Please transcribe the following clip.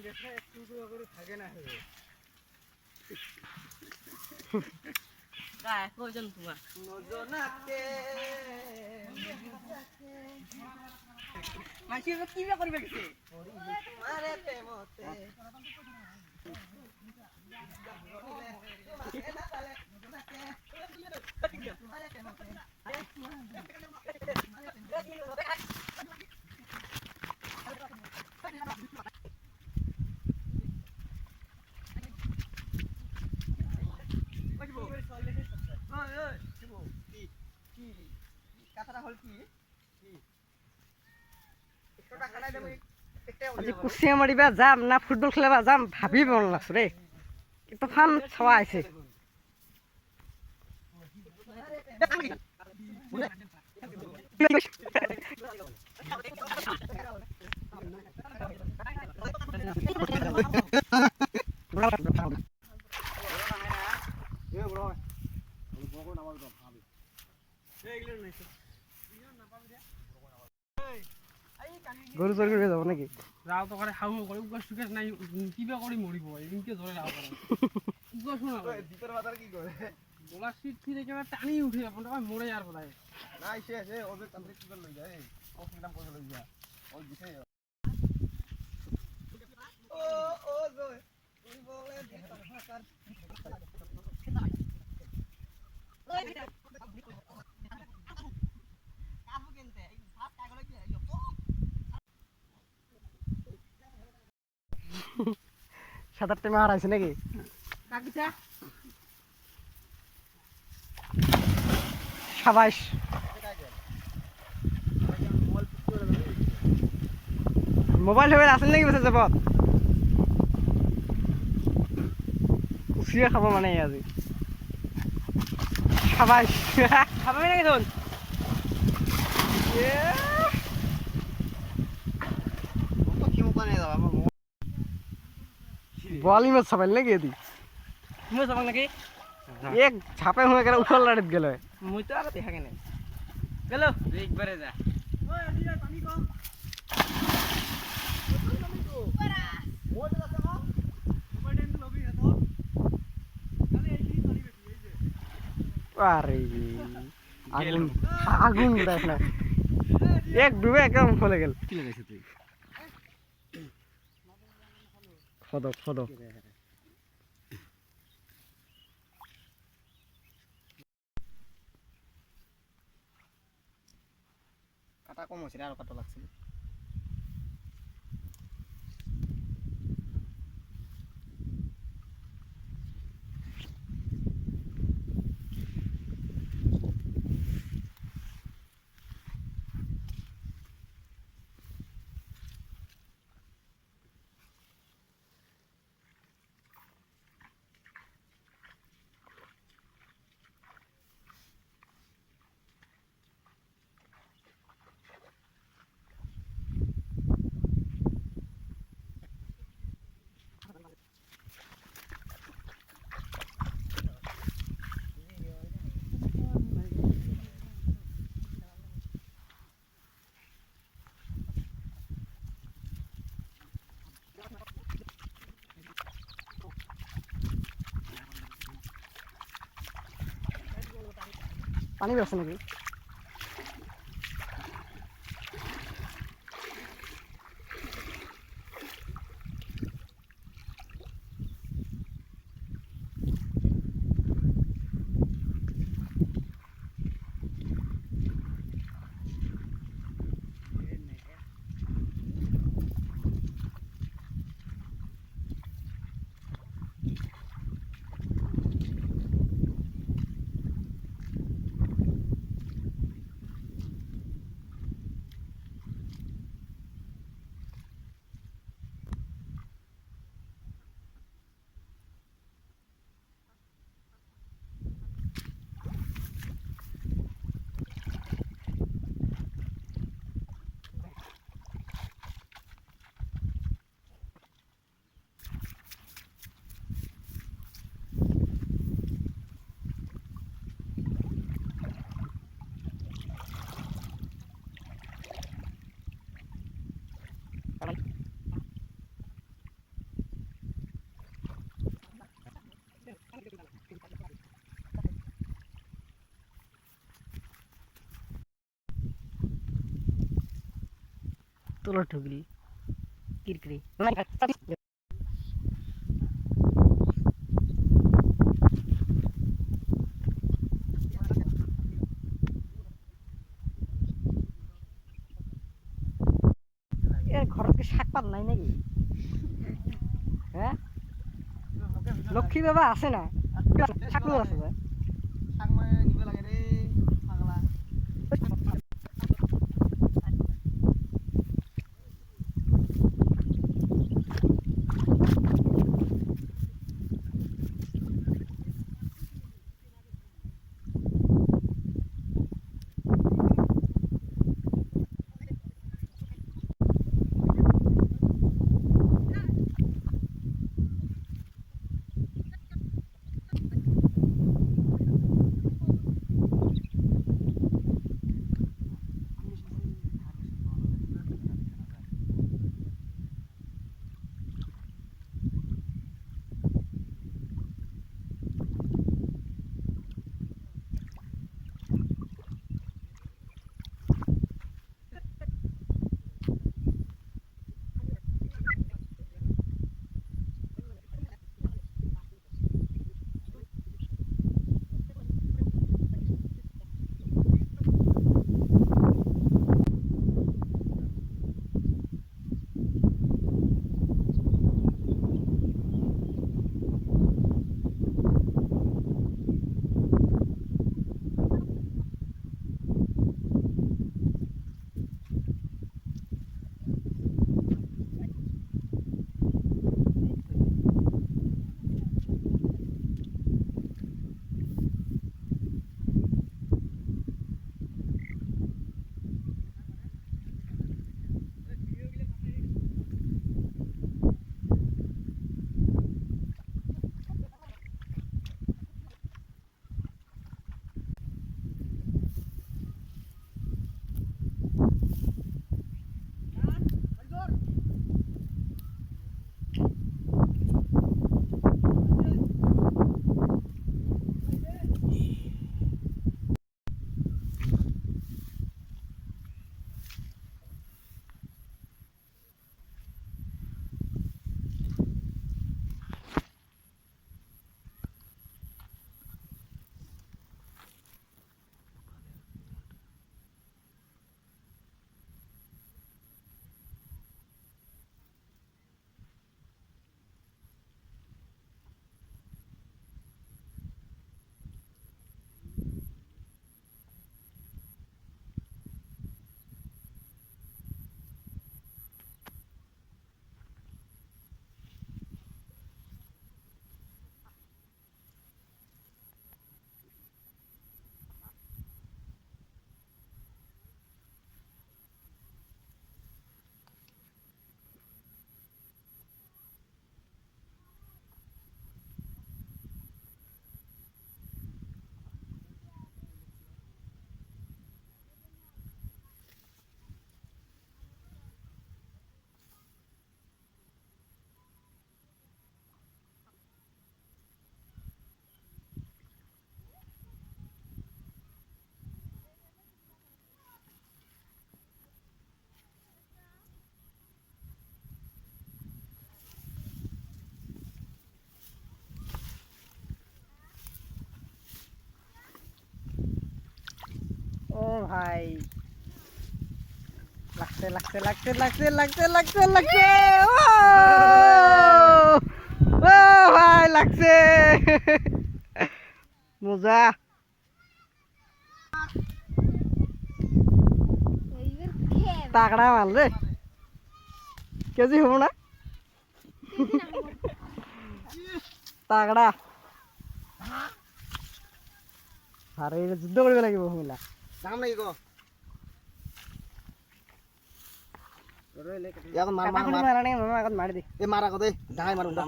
গেছে একটু করে থাকে না কয়জন তোমার নজনাকে মাসি কি বা করবে গেছে তোমারে প্রেমতে আজি কুচিয়া মাৰিবা যাম না ফুটবল খেলিবা যাম ভাবি মন লাগছো ৰে কিন্তু ফান চাৱা আছে গরু চোর করে যাব নাকি রাও তো করে হাউ করে উগাস টুগাস নাই কিবা করে মরিব এমকে ধরে রাও করে উগাস না ভিতর বাজার কি করে গোলা সিট ফিরে কেমন টানি উঠে আপনারা মরে আর বলাই না এসে ওদের তান্ত্রিক কি লই যায় ও কিরাম করে লই যায় ওই দিছে ও জয় তুই বলে দেখা ভাষার সাত আটটা মার আছে নাকি সাবাস মোবাইল টোবাইল আছে নাকি বেছে যাব কুচিয়া খাব মানে আজি সাবাস খাবি নাকি তোন বলি মাছ চাপাইল নাকি এদি মই যাবাং নাকি এক ঝাপে হয়ে গেলে উঠল লাড়িত গেল মই তো আর দেখা কেনে গেল একবারে যা আরে আগুন আগুন দেখ না এক ডুবে একদম ফলে গেল কি লাগাইছ তুই খদক খদক কাটা কম হইছে আর কাটা লাগছে পানি বেরোচ্ছে নাকি তলত ঢুকলি কিরকিরি এর ঘৰত কি শাক পাত নাই নাকি হ্যাঁ লক্ষী বাবা আছে না শাকও আছে যে শাক মানে নিব লাগে রে পাগলা ও ভাই লাগছে লাগছে লাগছে লাগছে লাগছে লাগছে লাগছে ও ভাই লাগছে মজা তাগড়া মাল রে কেজি হবো না তাগড়া আরে যুদ্ধ করবে লাগিব মহিলা দাম লাগি গো এখন মার মার মার মারা নেই মামা এখন মারি দে এ মারা কো দে ডাঙাই মারুন দা